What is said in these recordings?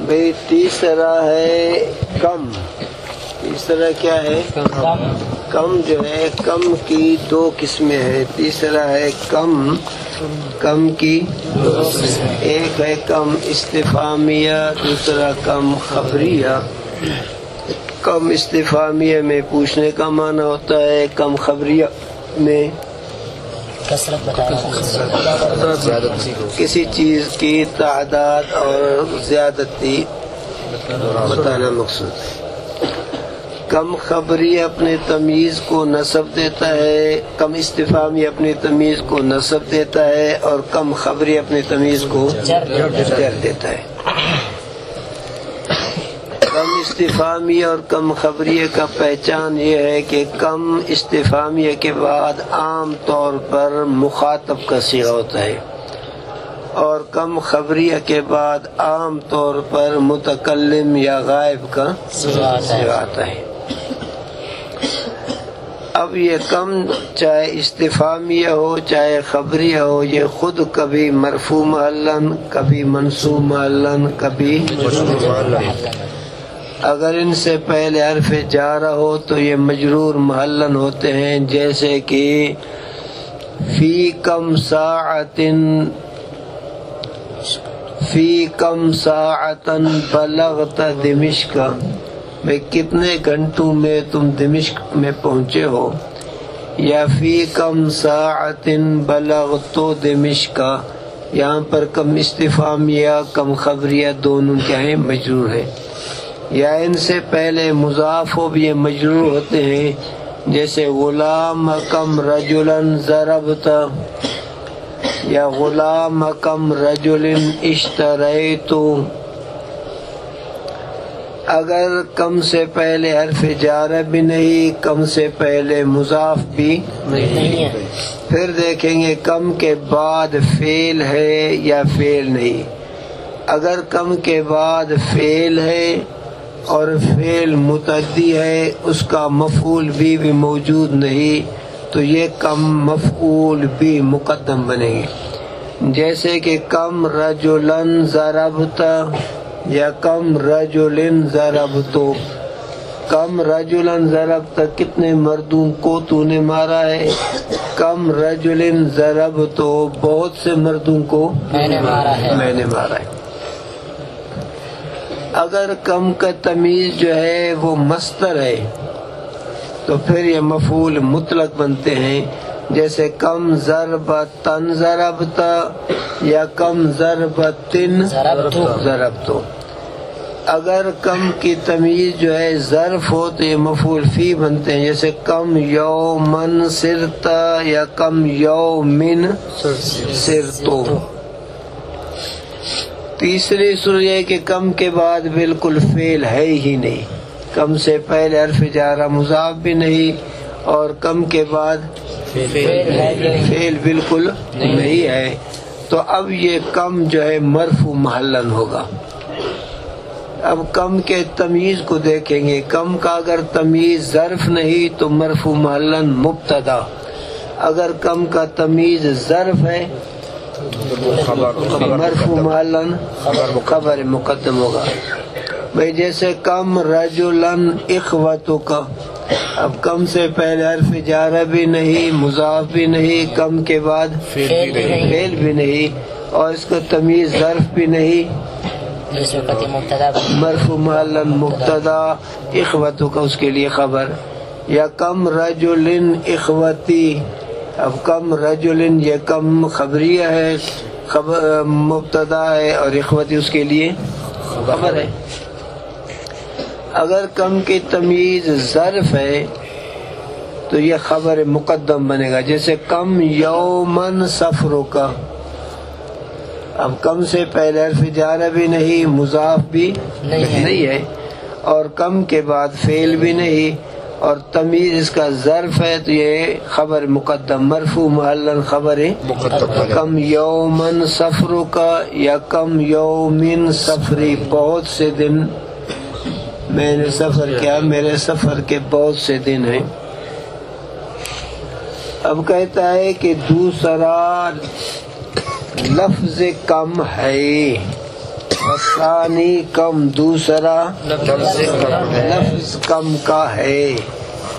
بھئی تیسرا ہے کم. تیسرا کیا ہے؟ کم جو ہے کم کی دو قسمیں ہیں. تیسرا ہے کم. کم کی ایک ہے کم استفہامیہ، دوسرا کم خبریہ. کم استفہامیہ میں پوچھنے کا معنی ہوتا ہے، کم خبریہ میں کسی چیز کی تعداد اور زیادتی بتانا مقصود ہے. کم خبری اپنے تمیز کو نسب دیتا ہے، کم استفہامی اپنی تمیز کو نسب دیتا ہے، اور کم خبری اپنی تمیز کو جر دیتا ہے. کم استفہامی اور کم خبریہ کا پہچان یہ ہے کہ کم استفہامیہ کے بعد عام طور پر مخاطب کا صیغہ ہوتا ہے، اور کم خبریہ کے بعد عام طور پر متکلم یا غائب کا صیغہ آتا ہے. اب یہ کم چاہے استفہامیہ ہو چاہے خبریہ ہو، یہ خود کبھی مرفوع محلاً، کبھی منصوب محلاً، کبھی اگر ان سے پہلے حرف جارہ ہو تو یہ مجرور محلاً ہوتے ہیں، جیسے کہ فی کم ساعتن بلغت دمشق، میں کتنے گھنٹوں میں تم دمشق میں پہنچے ہو. یا فی کم ساعتن بلغت دمشق، یہاں پر کم استفہامیہ کم خبریہ دونوں کیا ہیں؟ مجرور ہیں. یا ان سے پہلے مضاف ہو بھی یہ مجرور ہوتے ہیں، جیسے غلام کم رجلن ضربت، یا غلام کم رجلن اشتریت. اگر کم سے پہلے حرف جارہ بھی نہیں، کم سے پہلے مضاف بھی نہیں، پھر دیکھیں گے کم کے بعد فعل ہے یا فعل نہیں. اگر کم کے بعد فعل ہے اور فعل متعدی ہے، اس کا مفعول بھی موجود نہیں، تو یہ کم مفعول بھی مقدم بنے گے. جیسے کہ کم رجلن ضربت یا کم رجلن ضربتو. کم رجلن ضربت، کتنے مردوں کو تو نے مارا ہے. کم رجلن ضربتو، بہت سے مردوں کو میں نے مارا ہے. اگر کم کا تمیز جو ہے وہ مصدر ہے تو پھر یہ مفعول مطلق بنتے ہیں، جیسے کم ضربتن ضربت یا کم ضربتن ضربتو. اگر کم کی تمیز جو ہے ظرف ہو تو یہ مفعول فی بنتے ہیں، جیسے کم یومن سرت یا کم یومن سرتو. تیسری صورت یہ کہ کم کے بعد بالکل فعل ہے ہی نہیں، کم سے پہلے حرف جارہ مضاف بھی نہیں، اور کم کے بعد فعل بالکل نہیں ہے، تو اب یہ کم جو ہے مرفوع محلاً ہوگا. اب کم کے تمیز کو دیکھیں گے. کم کا اگر تمیز ظرف نہیں تو مرفوع محلاً مبتدا. اگر کم کا تمیز ظرف ہے مرفوع محلاً خبر مقدم ہوگا. بھئی جیسے کم رجلن اخوتو کا، اب کم سے پہلے حرف جارہ بھی نہیں، مضاف بھی نہیں، کم کے بعد فعل بھی نہیں، اور اس کا تمیز ظرف بھی نہیں، مرفوع محلاً مبتدا. اخوتو کا اس کے لیے خبر. یا کم رجلن اخوتی، اب کم رجلن یہ کم خبریہ ہے، مبتدا ہے، اور اخوتی اس کے لیے خبر ہے. اگر کم کی تمیز ظرف ہے تو یہ خبر مقدم بنے گا، جیسے کم یومن سفرو کا. اب کم سے پہلے حرف جارہ بھی نہیں، مضاف بھی نہیں ہے، اور کم کے بعد فعل بھی نہیں، اور تمیز اس کا ظرف ہے، تو یہ خبر مقدم مرفوع محلاً خبر کم یومن سفرو کا یا کم یومن سفری. بہت سے دن میں نے سفر کیا، میرے سفر کے بہت سے دن ہیں. اب کہتا ہے کہ دوسرا لفظ کم ہے. ثانی کم دوسرا لفظ کم کا ہے،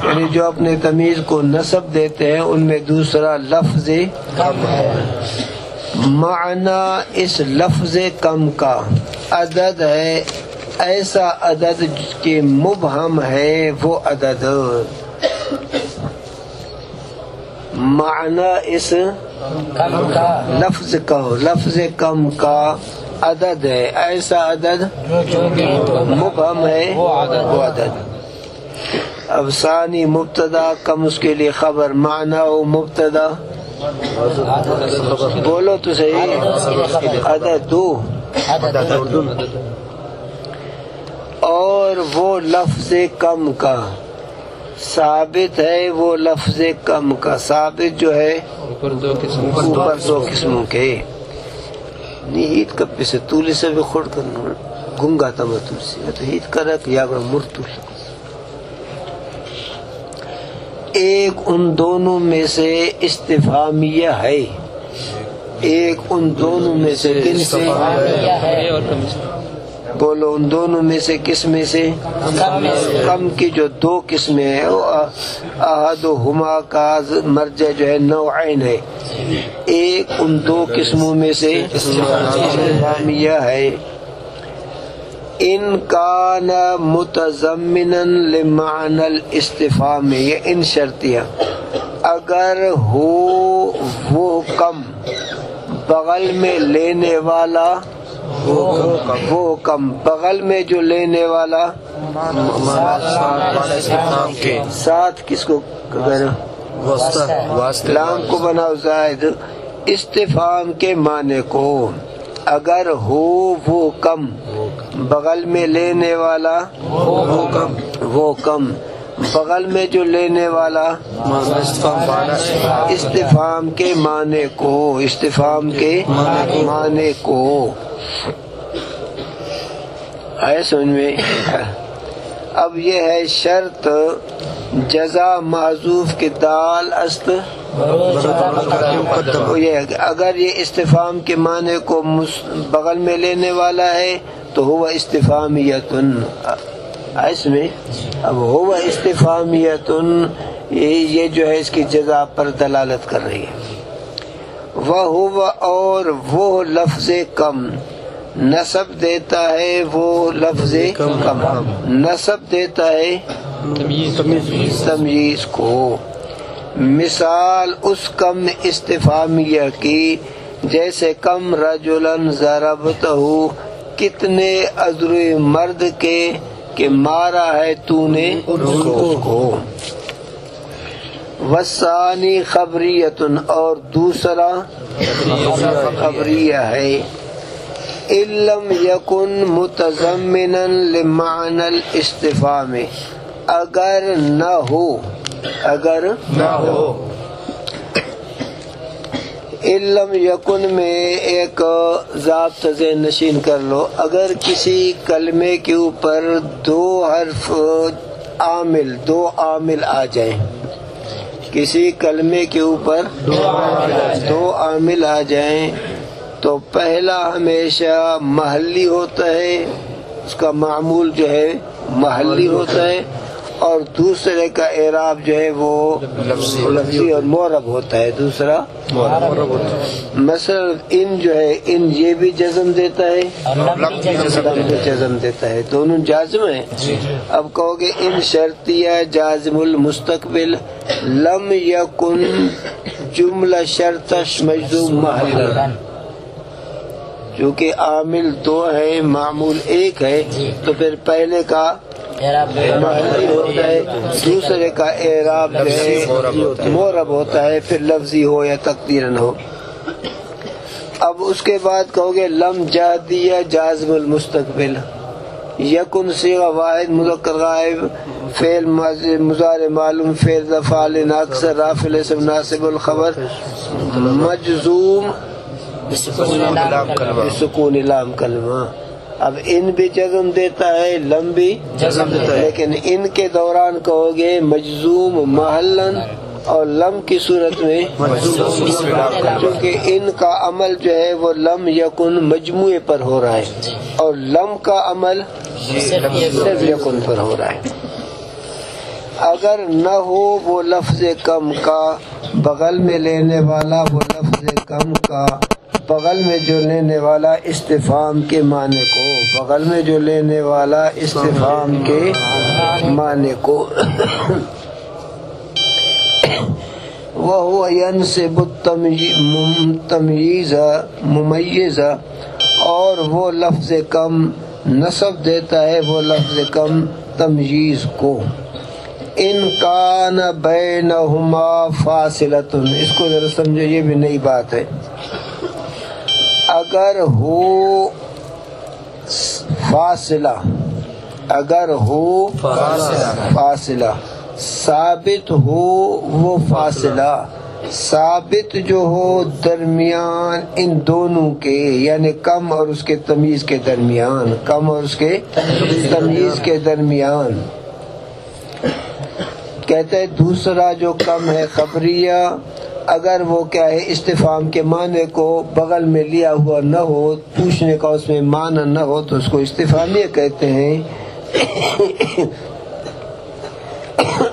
یعنی جو اپنے تمیز کو نسب دیتے ہیں ان میں دوسرا لفظ کم ہے۔ معنی اس لفظ کم کا عدد ہے ایسا عدد کہ مبہم ہے وہ عدد، معنی اس لفظ کم کا عدد ہے ایسا عدد مبہم ہے وہ عدد۔ اب ثانی مبتدا کم اس کے لیے خبر، معنی و مبتدا بولو تو صحیح، عدد دو، اور وہ لفظ کم کا ثابت ہے، وہ لفظ کم کا ثابت جو ہے اوپر دو قسموں کے نیت کپی سے تولی سے بھی خود کرنا گنگا تمتل سے تو ہیت کرک یا مرتل، ایک ان دونوں میں سے استفہامیہ ہے، ایک ان دونوں میں سے کن سے بولو، ان دونوں میں سے کس میں سے کم کی جو دو قسمیں ہیں، احدہما کا مرجع جو ہے نوعین ہے، ایک ان دو قسموں میں سے استفہامیہ ہے۔ ان کان متضمنا لمعنی الاستفہام، یہ ان شرطیہ، اگر ہو وہ کم بغل میں لینے والا، وہ کم بغل میں جو لینے والا ساتھ کس کو لام کو بناؤ زائد استفہام کے معنی کو، اگر ہو وہ کم بغل میں لینے والا وہ کم بغل میں جو لینے والا استفہام کے معنی کو، استفہام کے معنی کو ہے سمجھ میں۔ اب یہ ہے شرط جزا محذوف کے دال است، اگر یہ استفہام کے معنی کو بغل میں لینے والا ہے تو ہوا استفہامیتن، اس میں اب ہوا استفہامیتن یہ جو ہے اس کی جزا پر دلالت کر رہی ہے۔ وہ اور وہ لفظ کم نسب دیتا ہے، وہ لفظ کم نسب دیتا ہے تمییز کو، مثال اس کم استفہامیہ کی جیسے کم رجلن ضربتہ، کتنے عذر مرد کے کہ مارا ہے تو نے اس کو۔ والثانی خبریتن، اور دوسرا خبریہ ہے، ان لم یکن متضمنا لمعنی الاستفہام، اگر نہ ہو ان لم یکن میں ایک ضابطہ ذہن نشین کر لو، اگر کسی کلمے کے اوپر دو حرف عامل، دو عامل آ جائیں، کسی کلمے کے اوپر دو عامل آ جائیں تو پہلا ہمیشہ محلی ہوتا ہے، اس کا معمول جو ہے محلی ہوتا ہے، اور دوسرے کا اعراب جو ہے وہ لفظی اور معرب ہوتا ہے، دوسرا معرب ہوتا ہے۔ مثلا ان جو ہے ان یہ بھی جزم دیتا ہے، جزم دیتا ہے، دونوں جازم ہیں۔ اب کہو گے ان شرطیہ جازم المستقبل لم یکن جملہ شرطش مجزوم محل، چونکہ عامل دو ہے معمول ایک ہے تو پھر پہلے کا محلی ہوتا ہے، دوسرے کا اعراب جو ہے معرب ہوتا ہے، پھر لفظی ہو یا تقدیرن ہو۔ اب اس کے بعد کہو گے لم جادیہ جازم المستقبل، یکن صیغہ واحد مذکر غائب فعل مضارع معلوم فعل فاعل اکثر رافع اسم ناصب الخبر مجزوم سکون لام کلمہ۔ اب ان بھی جزم دیتا ہے، لم بھی جزم دیتا ہے، لیکن ان کے دوران کہو گے مجزوم محلن اور لم کی صورت میں کیونکہ ان کا عمل جو ہے وہ لم یکن مجموعے پر ہو رہا ہے اور لم کا عمل صرف یکن پر ہو رہا ہے۔ اگر نہ ہو وہ لفظ کم کا بغل میں لینے والا، وہ لفظ کم کا بغل میں جو لینے والا استفہام کے معنی کو، بغل میں جو لینے والا استفہام کے معنی کو، وَهُوَ يَنْصِبُ التَّمْيِيزَ مُمَيِّزَ، اور وہ لفظ کم نصب دیتا ہے وہ لفظ کم تمییز کو۔ ان کان بینہما فاصلۃ، اس کو ذرا سمجھو، یہ بھی نئی بات ہے۔ اگر ہو فاصلہ، اگر ہو فاصلہ، ثابت ہو وہ فاصلہ، ثابت جو ہو درمیان ان دونوں کے، یعنی کم اور اس کے تمیز کے درمیان، کم اور اس کے تمیز کے درمیان۔ کہتے ہیں دوسرا جو کم ہے خبریہ، اگر وہ کیا ہے استفہام کے معنی کو بغل میں لیا ہوا نہ ہو، پوچھنے کا اس میں معنی نہ ہو، تو اس کو استفہامیہ کہتے ہیں۔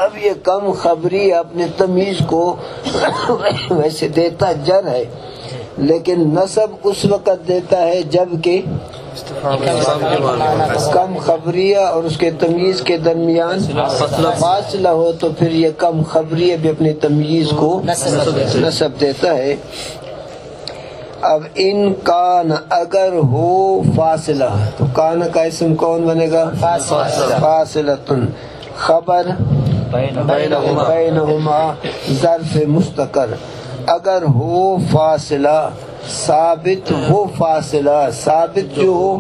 اب یہ کم خبری اپنے تمیز کو ویسے دیتا جر ہے، لیکن نصب اس وقت دیتا ہے جب کہ کم خبریہ اور اس کے تمیز کے درمیان فاصلہ ہو، تو پھر یہ کم خبریہ بھی اپنی تمیز کو نصب دیتا ہے۔ اب ان کان، اگر ہو فاصلہ، تو کان کا اسم کون بنے گا؟ فاصلۃ، خبر بینہما ظرف مستقر، اگر ہو فاصلہ، ثابت ہو فاصلہ، ثابت جو ہو،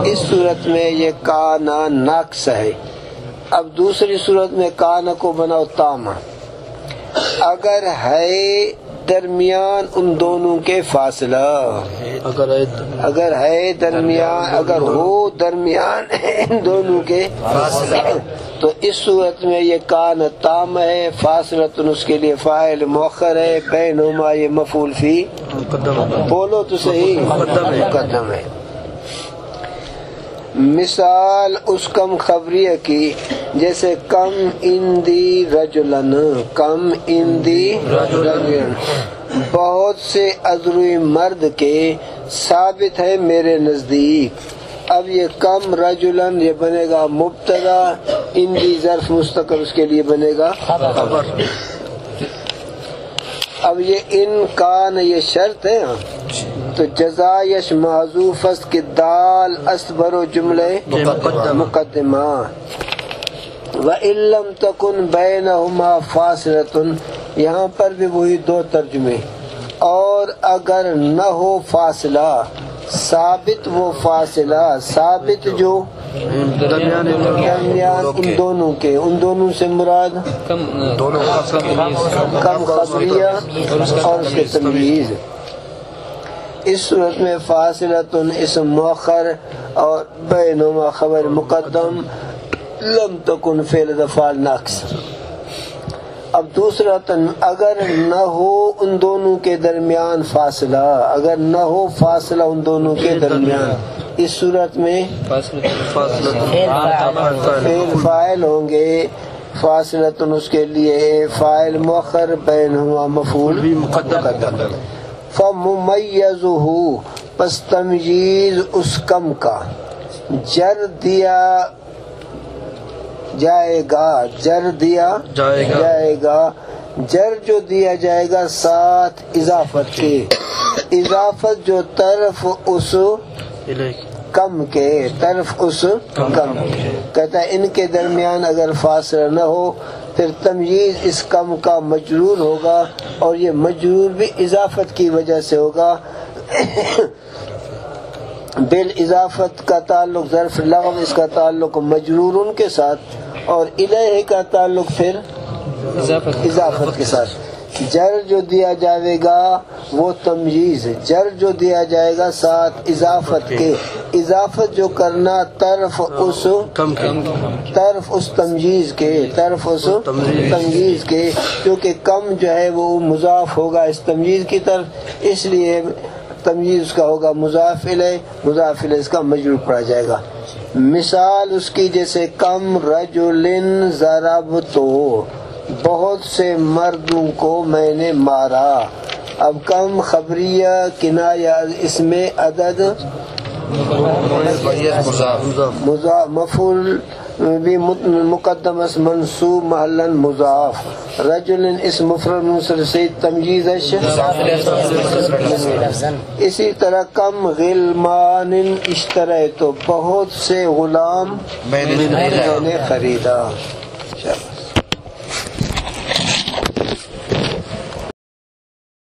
اس صورت میں یہ کانا ناقص ہے۔ اب دوسری صورت میں کانا کو بناؤ تاما، اگر ہے درمیان ان دونوں کے فاصلہ، اگر ہے درمیان، اگر ہو درمیان ان دونوں کے تو اس صورت میں یہ کان تام ہے، فاصلۃ اس کے لیے فاعل مؤخر ہے، بینہما یہ مفعول فی، بولو تو صحیح، مقدم ہے۔ مثال اس کم خبریہ کی، جیسے کم اندی رجلن، کم اندی رجلن، بہت سے عذروی مرد کے ثابت ہے میرے نزدیک۔ اب یہ کم رجلن یہ بنے گا مبتدا، اندی ظرف مستقر اس کے لیے بنے گا خبر۔ اب یہ ان کان یہ شرط ہے، تو جزایش محذوف است کہ دال اصبر و جملے مقدمہ، وَإِن لَّمْ تَكُن بَيْنَهُمَا فَاصِلَةٌ، یہاں پر بھی وہی دو ترجمے، اور اگر نہ ہو فاصلہ، ثابت وہ فاصلہ، ثابت جو درمیان ان دونوں کے، ان دونوں سے مراد کم خبریہ اور اس کے تمیز۔ اس صورت میں فاصلۃ اسم مؤخر اور بینہما خبر مقدم، لم تکن فعل افعال ناقص۔ اب دوسرا اگر نہ ہو ان دونوں کے درمیان فاصلہ، اگر نہ ہو فاصلہ ان دونوں کے درمیان، اس صورت میں فعل فاعل ہوں گے، فاصلۃ اس کے لیے فاعل مؤخر، بینہما مفعول مقدم۔ فممیزہ، پس تمییز اس کم کا جر دیا جائے گا، جر دیا جائے گا، جر جو دیا جائے گا ساتھ اضافت کے، اضافت جو طرف اس کم کے، طرف اس کم کے، کہتا ہے ان کے درمیان اگر فاصلہ نہ ہو پھر تمییز اس کم کا مجرور ہوگا، اور یہ مجرور بھی اضافت کی وجہ سے ہوگا۔ بالاضافت کا تعلق ظرف لغو، اس کا تعلق مجرور ان کے ساتھ، اور الیہ کا تعلق پھر اضافت کے ساتھ۔ جر جو دیا جائے گا وہ تمجیز، جر جو دیا جائے گا ساتھ اضافت کے، اضافت جو کرنا طرف اس تمجیز کے، طرف اس تمجیز کے، کیونکہ کم جو ہے وہ مضاف ہوگا اس تمجیز کی طرف، اس لیے تمجیز کا ہوگا مضاف الیہ، مضاف الیہ اس کا مجرور پڑا جائے گا۔ مثال اس کی جیسے کم رجل ضربتو، بہت سے مردوں کو میں نے مارا۔ اب کم خبریہ کنایہ اس میں عدد مفعول بھی مقدم اس منصوب محلا مضاف، رجل اس مفرد منصرف سے تمجیز اسی طرح کم غلمان اشتریت، بہت سے غلام میں نے خریدا۔